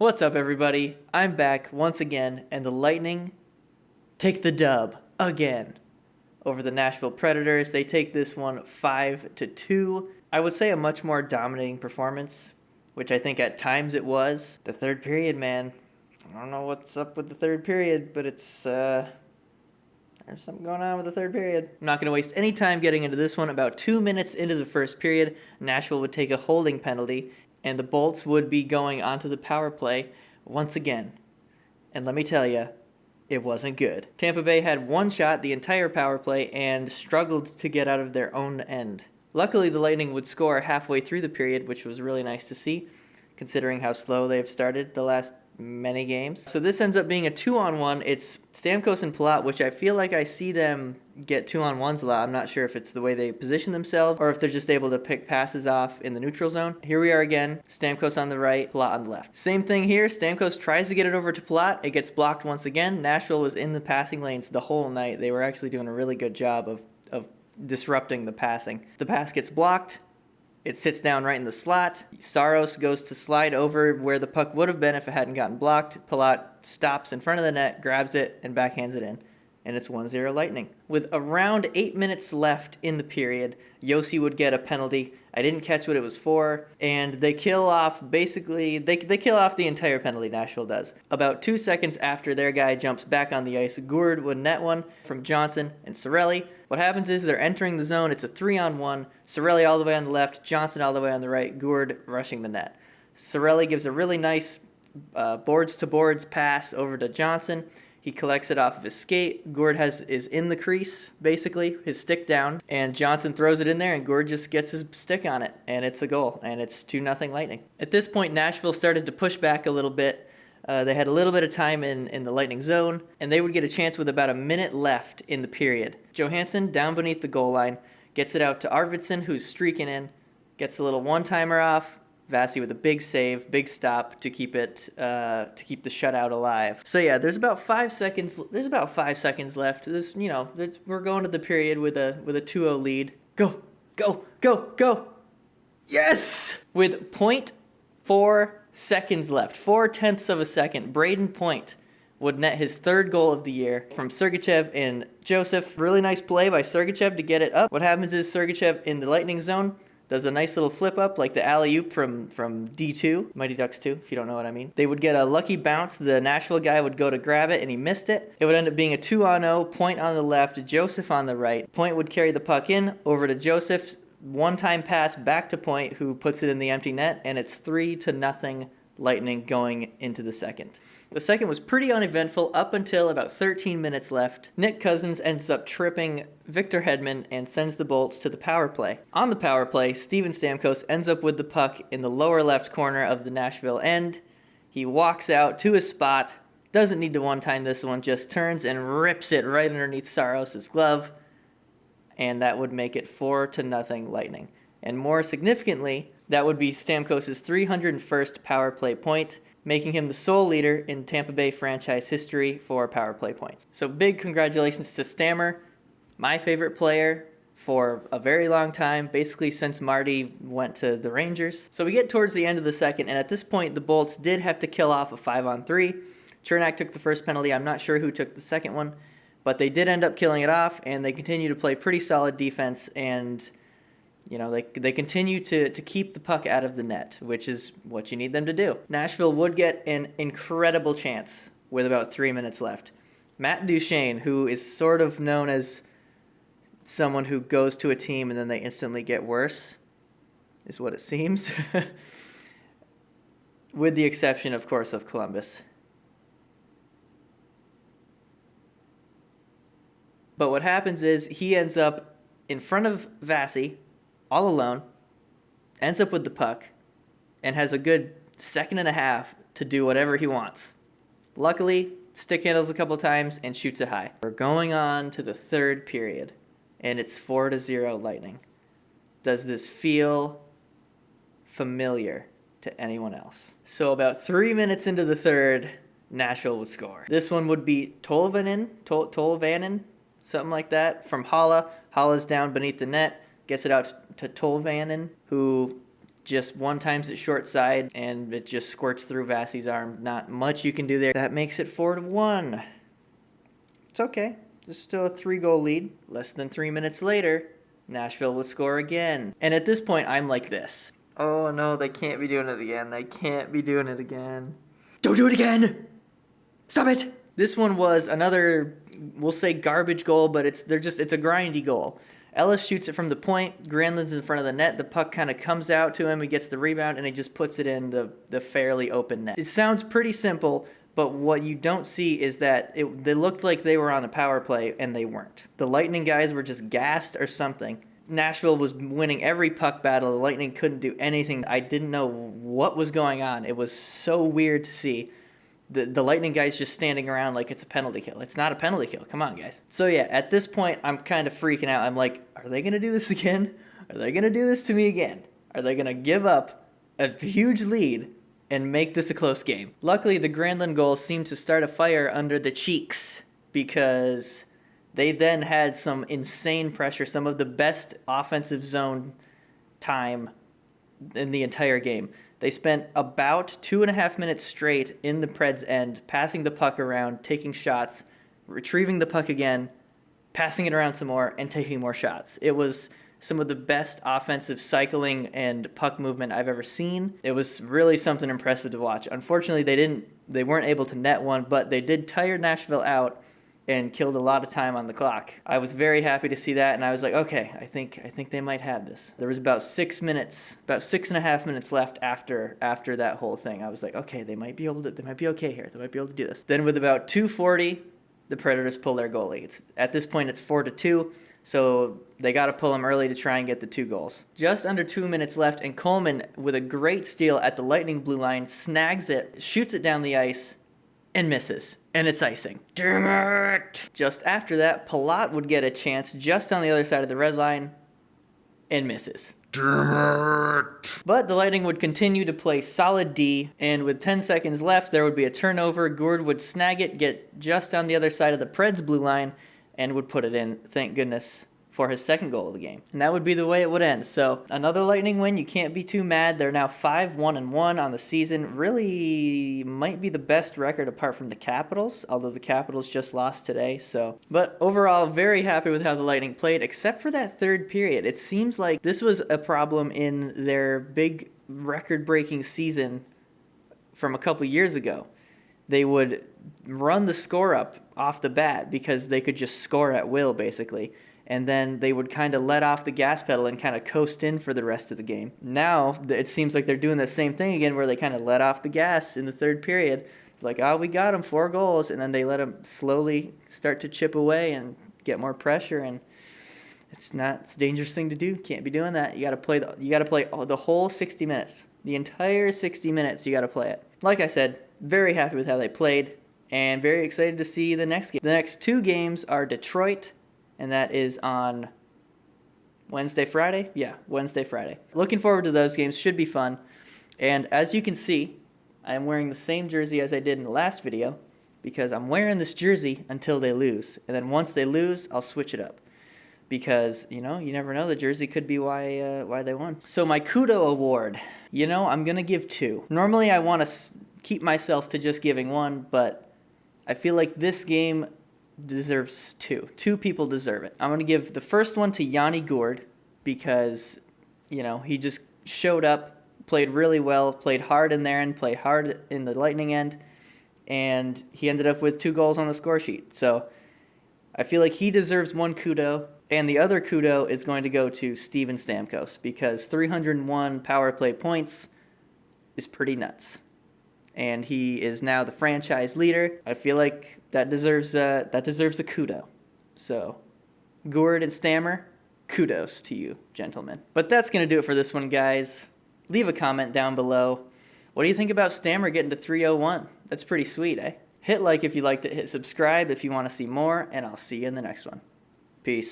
What's up, everybody? I'm back once again, and the Lightning take the dub again over the Nashville Predators. They take this one 5-2. I would say a much more dominating performance, which I think at times it was. The third period, man. I don't know what's up with the third period, but it's there's something going on with the third period. I'm not going to waste any time getting into this one. About 2 minutes into the first period, Nashville would take a holding penalty, and the Bolts would be going onto the power play once again. And let me tell you, it wasn't good. Tampa Bay had one shot the entire power play and struggled to get out of their own end. Luckily, the Lightning would score halfway through the period, which was really nice to see, considering how slow they've started the last many games. So this ends up being a 2-on-1. It's Stamkos and Palat, which I feel like I see them get 2-on-1s a lot. I'm not sure if it's the way they position themselves or if they're just able to pick passes off in the neutral zone. Here we are again. Stamkos on the right, Palat on the left. Same thing here. Stamkos tries to get it over to Palat. It gets blocked once again. Nashville was in the passing lanes the whole night. They were actually doing a really good job of disrupting the passing. The pass gets blocked. It sits down right in the slot. Saros goes to slide over where the puck would have been if it hadn't gotten blocked. Palat stops in front of the net, grabs it, and backhands it in. And it's 1-0 Lightning. With around 8 minutes left in the period, Josi would get a penalty. I didn't catch what it was for. And they kill off, basically, they kill off the entire penalty, Nashville does. About 2 seconds after their guy jumps back on the ice, Gourde would net one from Johnson and Cirelli. What happens is they're entering the zone. It's a 3-on-1. Cirelli all the way on the left, Johnson all the way on the right, Gourde rushing the net. Cirelli gives a really nice boards-to-boards pass over to Johnson. He collects it off of his skate. Gourde is in the crease, basically, his stick down, and Johnson throws it in there, and Gourde just gets his stick on it, and it's a goal, and it's 2-0 Lightning. At this point, Nashville started to push back a little bit. They had a little bit of time in the Lightning zone, and they would get a chance with about a minute left in the period. Johansson, down beneath the goal line, gets it out to Arvidsson, who's streaking in, gets a little one-timer off. Vasi with a big save, big stop to keep the shutout alive. So yeah, there's about 5 seconds. There's about 5 seconds left. We're going to the period with a 2-0 lead. Go, go, go, go! Yes! With 0.4 seconds left, 0.4 of a second, Braden Point would net his third goal of the year from Sergachev and Joseph. Really nice play by Sergachev to get it up. What happens is Sergachev in the Lightning zone does a nice little flip up like the alley-oop from D2, Mighty Ducks 2, if you don't know what I mean. They would get a lucky bounce. The Nashville guy would go to grab it, and he missed it. It would end up being a 2-on-0, Point on the left, Joseph on the right. Point would carry the puck in, over to Joseph's one-time pass back to Point, who puts it in the empty net, and it's 3-0 Lightning going into the second. The second was pretty uneventful up until about 13 minutes left. Nick Cousins ends up tripping Victor Hedman and sends the Bolts to the power play. On the power play, Steven Stamkos ends up with the puck in the lower left corner of the Nashville end. He walks out to his spot, doesn't need to one-time this one, just turns and rips it right underneath Saros' glove, and that would make it 4-0 Lightning. And more significantly, that would be Stamkos' 301st power play point, making him the sole leader in Tampa Bay franchise history for power play points. So big congratulations to Stammer, my favorite player for a very long time, basically since Marty went to the Rangers. So we get towards the end of the second, and at this point, the Bolts did have to kill off a 5-on-3. Chernak took the first penalty. I'm not sure who took the second one, but they did end up killing it off, and they continue to play pretty solid defense, and they continue to keep the puck out of the net, which is what you need them to do. Nashville would get an incredible chance with about 3 minutes left. Matt Duchene, who is sort of known as someone who goes to a team and then they instantly get worse, is what it seems. With the exception, of course, of Columbus. But what happens is he ends up in front of Vasi, all alone, ends up with the puck, and has a good second and a half to do whatever he wants. Luckily, stick handles a couple times and shoots it high. We're going on to the third period, and it's 4-0 Lightning. Does this feel familiar to anyone else? So about 3 minutes into the third, Nashville would score. This one would be Tolvanen, something like that, from Haula. Haula's down beneath the net, gets it out to Tolvanen, who Just one times it short side, and it just squirts through Vassie's arm. Not much you can do there. That makes it 4-1. It's okay. There's still a 3-goal lead. Less than 3 minutes later, Nashville will score again. And at this point, I'm like this. Oh no, they can't be doing it again. They can't be doing it again. Don't do it again! Stop it! This one was another, we'll say garbage goal, but it's a grindy goal. Ellis shoots it from the point. Granlund's in front of the net. The puck kind of comes out to him. He gets the rebound, and he just puts it in the fairly open net. It sounds pretty simple, but what you don't see is that they looked like they were on a power play, and they weren't. The Lightning guys were just gassed or something. Nashville was winning every puck battle. The Lightning couldn't do anything. I didn't know what was going on. It was so weird to see the Lightning guys just standing around like it's a penalty kill. It's not a penalty kill. Come on, guys. So yeah, at this point, I'm kind of freaking out. I'm like, are they going to do this again? Are they going to do this to me again? Are they going to give up a huge lead and make this a close game? Luckily, the Granlund goal seemed to start a fire under the cheeks because they then had some insane pressure, some of the best offensive zone time in the entire game. They spent about 2.5 minutes straight in the Preds' end, passing the puck around, taking shots, retrieving the puck again, passing it around some more, and taking more shots. It was some of the best offensive cycling and puck movement I've ever seen. It was really something impressive to watch. Unfortunately, they weren't able to net one, but they did tire Nashville out and killed a lot of time on the clock. I was very happy to see that, and I was like, okay, I think they might have this. There was about 6.5 minutes left after that whole thing. I was like, okay, they might be okay here. They might be able to do this. Then with about 2:40, the Predators pull their goalie. At this point, it's 4-2, so they got to pull him early to try and get the 2 goals. Just under 2 minutes left, and Coleman, with a great steal at the Lightning blue line, snags it, shoots it down the ice, and misses. And it's icing. Damn it! Just after that, Palat would get a chance just on the other side of the red line and misses. Damn it! But the Lightning would continue to play solid D, and with 10 seconds left, there would be a turnover. Gourde would snag it, get just on the other side of the Preds blue line, and would put it in, thank goodness, for his second goal of the game. And that would be the way it would end. So another Lightning win. You can't be too mad. They're now 5-1-1 on the season. Really might be the best record apart from the Capitals, although the Capitals just lost today. But overall, very happy with how the Lightning played, except for that third period. It seems like this was a problem in their big record-breaking season from a couple years ago. They would run the score up off the bat because they could just score at will, basically. And then they would kind of let off the gas pedal and kind of coast in for the rest of the game. Now, it seems like they're doing the same thing again where they kind of let off the gas in the third period. Like, oh, we got them, 4 goals. And then they let them slowly start to chip away and get more pressure. And it's a dangerous thing to do. Can't be doing that. You got to play the whole 60 minutes. The entire 60 minutes, you got to play it. Like I said, very happy with how they played and very excited to see the next game. The next 2 games are Detroit, and that is on Wednesday, Friday? Yeah, Wednesday, Friday. Looking forward to those games. Should be fun. And as you can see, I am wearing the same jersey as I did in the last video because I'm wearing this jersey until they lose. And then once they lose, I'll switch it up. Because, you never know. The jersey could be why they won. So my Kudo award, I'm going to give 2. Normally I want to keep myself to just giving 1, but I feel like this game deserves 2. 2 people deserve it. I'm going to give the first one to Yanni Gourde because, he just showed up, played really well, played hard in there and played hard in the Lightning end, and he ended up with 2 goals on the score sheet. So I feel like he deserves 1 kudo, and the other kudo is going to go to Steven Stamkos because 301 power play points is pretty nuts. And he is now the franchise leader. I feel like that deserves a kudo. So, Gourde and Stammer, kudos to you, gentlemen. But that's going to do it for this one, guys. Leave a comment down below. What do you think about Stammer getting to 301? That's pretty sweet, eh? Hit like if you liked it, hit subscribe if you want to see more, and I'll see you in the next one. Peace.